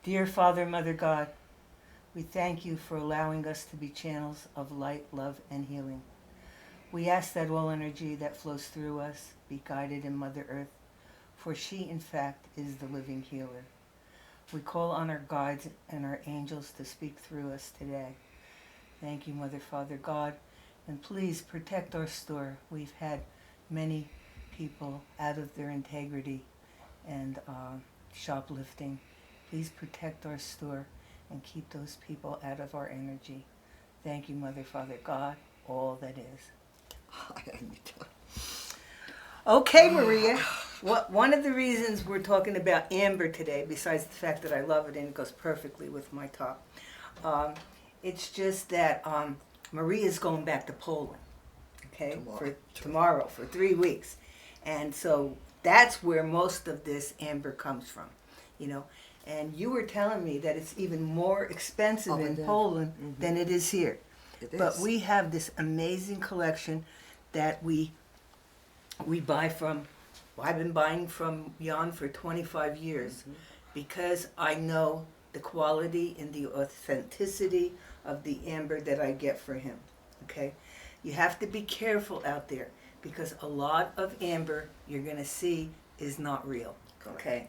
Dear Father, Mother God, we thank you for allowing us to be channels of light, love, and healing. We ask that all energy that flows through us be guided in Mother Earth, for she, in fact, is the living healer. We call on our guides and our angels to speak through us today. Thank you, Mother, Father, God, and please protect our store. We've had many people out of their integrity and shoplifting. Please protect our store and keep those people out of our energy. Thank you, Mother, Father, God, all that is. Hi, Anita. Okay, Maria. One of the reasons we're talking about amber today, besides the fact that I love it and it goes perfectly with my top, it's just that Maria's going back to Poland, okay, tomorrow for 3 weeks. And so that's where most of this amber comes from, you know. And you were telling me that it's even more expensive in Poland than it is here. But we have this amazing collection that we buy from. Well, I've been buying from Jan for 25 years because I know the quality and the authenticity of the amber that I get for him. Okay? You have to be careful out there because a lot of amber you're going to see is not real. Okay?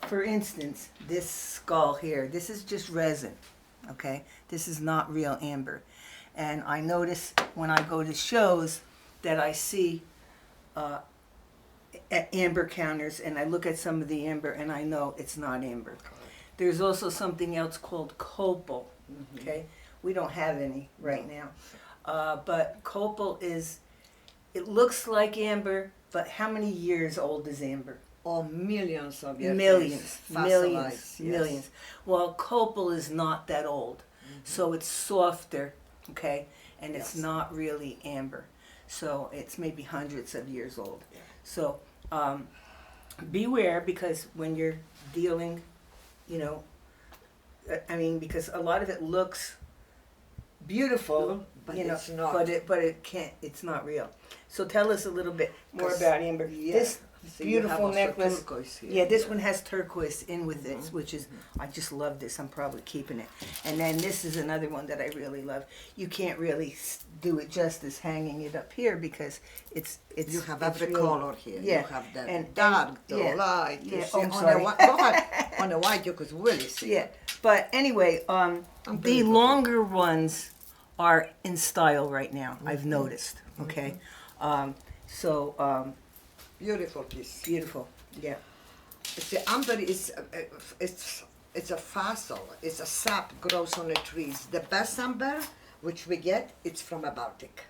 For instance, this skull here, this is just resin. Okay? This is not real amber. And I notice when I go to shows that I see at amber counters, and I look at some of the amber and I know it's not amber. There's also something else called copal. Okay, we don't have any right now, but copal is, it looks like amber, but how many years old is amber? Oh, millions of years. Millions. Well, copal is not that old, so it's softer. Okay, and it's not really amber, so it's maybe hundreds of years old. So beware, because when you're dealing, you know, I mean, because a lot of it looks beautiful, but you know, it's not. but it can't. It's not real. So tell us a little bit more about amber. This beautiful necklace. Yeah, this one has turquoise in with it, which is, I just love this. I'm probably keeping it. And then this is another one that I really love. You can't really do it justice hanging it up here because it's you have it's every really, color here. Yeah. You have the and dark, the light. Yeah. Oh, I'm sorry. On the white you could really see. Yeah. But anyway, the longer ones are in style right now. I've noticed. Okay. Beautiful piece. Beautiful, yeah. See, amber is it's a fossil. It's a sap grows on the trees. The best amber which we get, it's from a Baltic.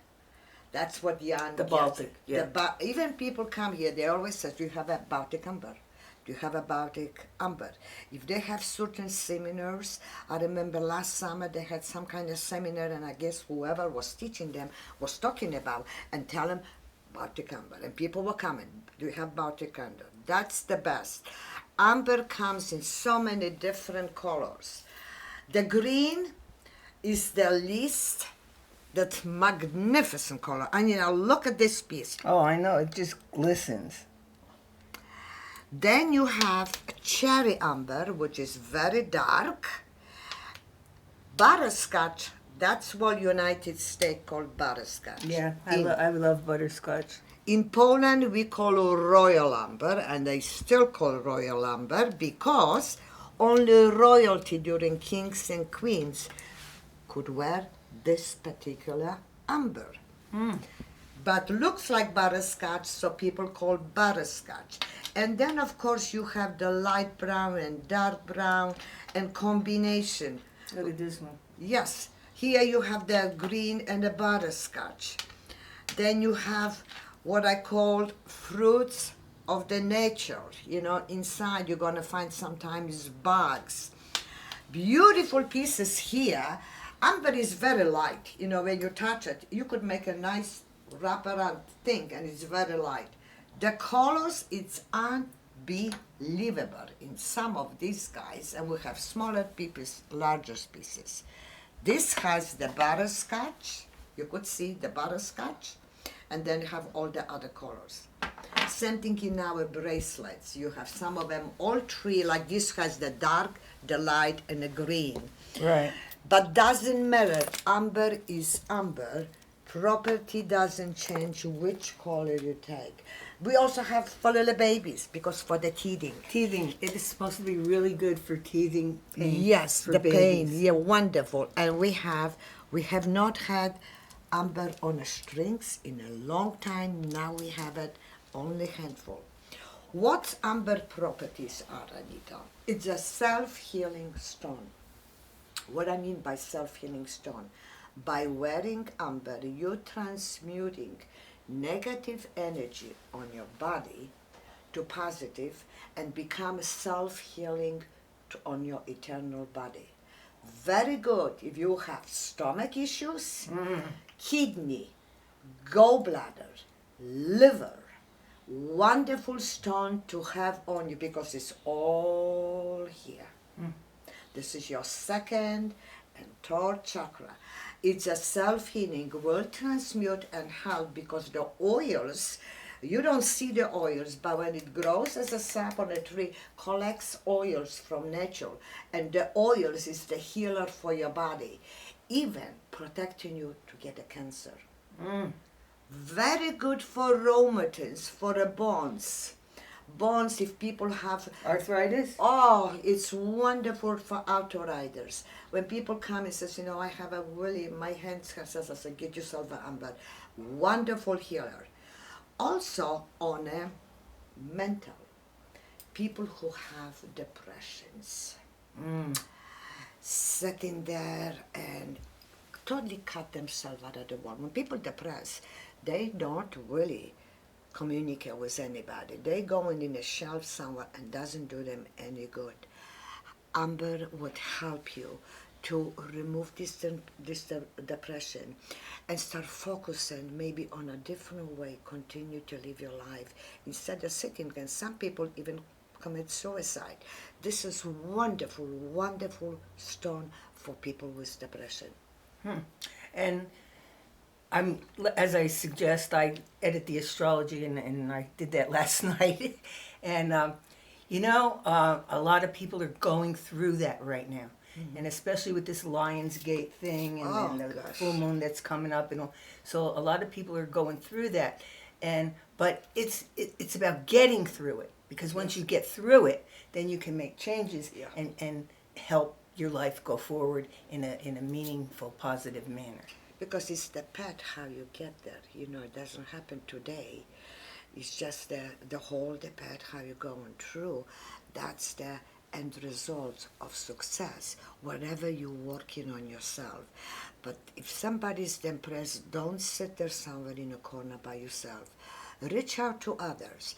That's what Jan The Baltic, yeah. Even people come here, they always say, "Do you have a Baltic amber? Do you have a Baltic amber?" If they have certain seminars, I remember last summer they had some kind of seminar, and I guess whoever was teaching them was talking about and tell them Baltic amber, and people were coming. Do you have Baltic amber? That's the best. Amber comes in so many different colors. The green is the least, that magnificent color. I mean, now look at this piece. Oh, I know, it just glistens. Then you have cherry amber, which is very dark. Butterscotch. That's what United States called butterscotch. Yeah, I love butterscotch. In Poland, we call it royal amber, and they still call royal amber because only royalty during kings and queens could wear this particular amber. But looks like butterscotch, so people call butterscotch. And then, of course, you have the light brown and dark brown and combination. Look at this one. Yes. Here you have the green and the butterscotch. Then you have what I call fruits of the nature. You know, inside you're going to find sometimes bugs. Beautiful pieces here. Amber is very light. You know, when you touch it, you could make a nice wraparound thing, and it's very light. The colors, it's unbelievable in some of these guys, and we have smaller pieces, larger pieces. This has the butterscotch. You could see the butterscotch, and then you have all the other colors. Same thing in our bracelets. You have some of them, all three, like this has the dark, the light, and the green. Right. But doesn't matter. Amber is amber. Property doesn't change which color you take. We also have for little babies because for the teething. Teething. It is supposed to be really good for teething pain. Yes, for the babies. pain. Yeah, wonderful. And we have not had amber on the strings in a long time. Now we have it only handful. What amber properties are, Anita? It's a self-healing stone. What I mean by self-healing stone, by wearing amber, you're transmuting negative energy on your body to positive and become self-healing on your eternal body. Very good if you have stomach issues, kidney, gallbladder, liver. Wonderful stone to have on you because it's all here. This is your second and third chakra. It's a self-healing, will transmute and help because the oils, you don't see the oils, but when it grows as a sap on a tree, collects oils from nature. And the oils is the healer for your body, even protecting you to get a cancer. Very good for rheumatoids, for the bones. Bones, if people have Arthritis? oh, it's wonderful for outriders. When people come and says, I have a really, my hands says, I say, get yourself an amber. Wonderful healer. Also on a mental, people who have depressions, sitting there and totally cut themselves out of the world. When people depress, they don't really communicate with anybody. They go in a shelf somewhere and doesn't do them any good. Amber would help you to remove this depression and start focusing maybe on a different way, continue to live your life instead of sitting, and some people even commit suicide. This is wonderful, wonderful stone for people with depression. And as I suggest, I edit the astrology, and I did that last night. And, a lot of people are going through that right now. And especially with this Lionsgate thing and the full moon that's coming up. And all. So a lot of people are going through that. But it's about getting through it. Because once you get through it, then you can make changes and help your life go forward in a meaningful, positive manner. Because it's the path how you get there. It doesn't happen today. It's just the whole the path how you're going through. That's the end result of success, wherever you're working on yourself. But if somebody's depressed, don't sit there somewhere in a corner by yourself. Reach out to others.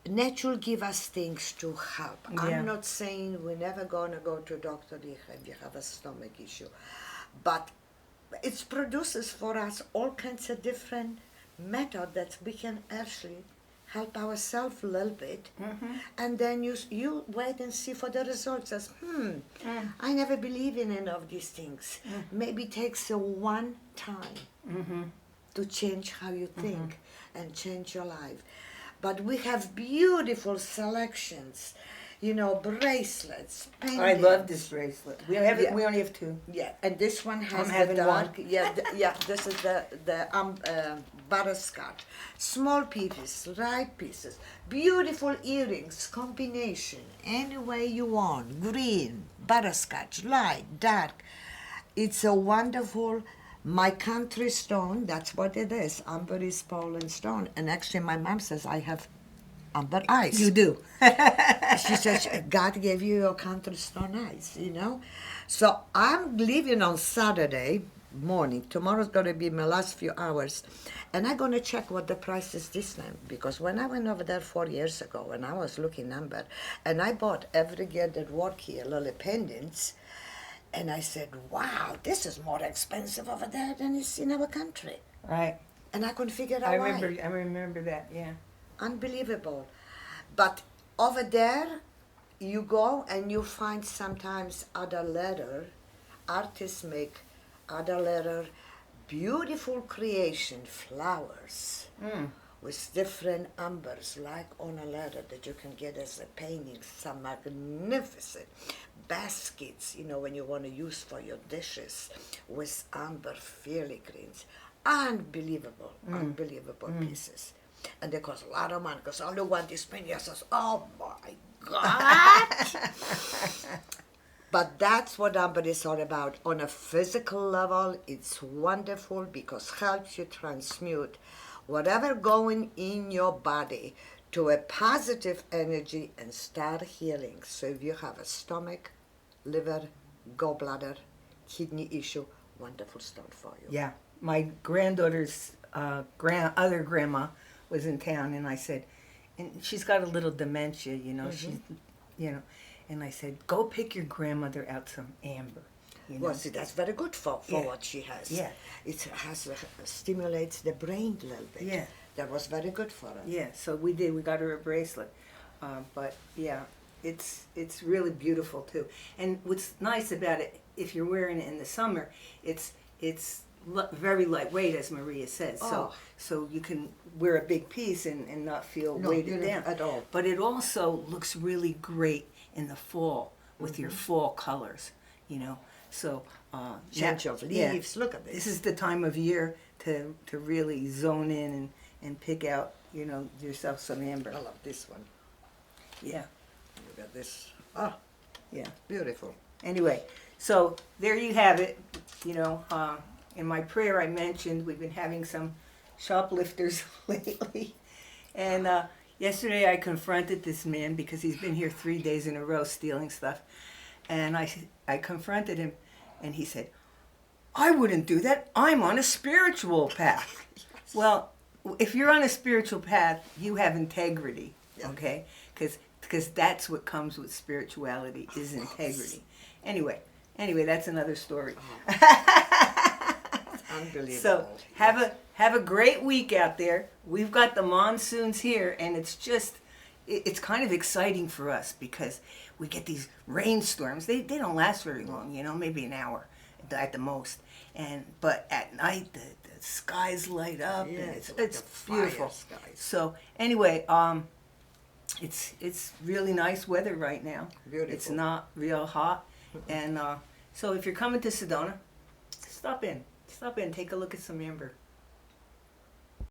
Nature give us things to help. Yeah. I'm not saying we're never gonna go to a doctor if you have a stomach issue, but it produces for us all kinds of different methods that we can actually help ourselves a little bit, and then you wait and see for the results. As I never believe in any of these things. Maybe it takes a one time to change how you think and change your life. But we have beautiful selections, bracelets, pendants. I love this bracelet. We only have two. Yeah, and this one has I'm the having dark. one. Yeah, this is the butterscotch. Small pieces, right pieces, beautiful earrings combination. Any way you want, green, butterscotch, light, dark. It's a wonderful. My country stone. That's what it is. Amber is Poland stone, and actually, my mom says I have amber eyes. You do. She says, God gave you your country stone eyes, So I'm leaving on Saturday morning. Tomorrow's going to be my last few hours. And I'm going to check what the price is this time. Because when I went over there 4 years ago, when I was looking amber, and I bought every year that work here, little pendants, and I said, wow, this is more expensive over there than it's in our country. Right. And I couldn't figure out I why. remember that, yeah. Unbelievable. But over there, you go and you find sometimes other leather. Artists make other leather, beautiful creation, flowers, with different ambers, like on a leather that you can get as a painting, some magnificent baskets, when you want to use for your dishes, with amber filigranes. Unbelievable, unbelievable pieces. And they cost a lot of money, because all you want is painting. I says, oh my God! But that's what amber is all about. On a physical level, it's wonderful because it helps you transmute whatever going in your body to a positive energy and start healing. So if you have a stomach, liver, gallbladder, kidney issue, wonderful stone for you. Yeah, my granddaughter's other grandma was in town, and I said, and she's got a little dementia, she's, and I said, go pick your grandmother out some amber. Well, see, that's very good for Yeah. what she has. Yeah. It has stimulates the brain a little bit. Yeah. That was very good for her. Yeah, so we got her a bracelet. But yeah, it's really beautiful too. And what's nice about it, if you're wearing it in the summer, it's very lightweight, as Maria says. Oh. So you can wear a big piece and not feel No, weighted you don't down at all. But it also looks really great in the fall with your fall colors, So Change of leaves. Look at this. This is the time of year to really zone in and pick out, yourself some amber. I love this one. Yeah, Look at this. Ah, yeah. beautiful. Anyway, so there you have it. In my prayer I mentioned we've been having some shoplifters lately. And yesterday I confronted this man because he's been here 3 days in a row stealing stuff. And I confronted him, and he said, I wouldn't do that. I'm on a spiritual path. Yes. Well, if you're on a spiritual path, you have integrity, Yeah. okay? Because that's what comes with spirituality, is integrity. Anyway, that's another story. Unbelievable. So have a great week out there. We've got the monsoons here, and it's kind of exciting for us because we get these rainstorms. They don't last very long, maybe an hour at the most. But at night the skies light up, Yeah, and it's like it's a fire beautiful. skies. So anyway, it's really nice weather right now. Beautiful. It's not real hot, and so if you're coming to Sedona, stop in, take a look at some amber.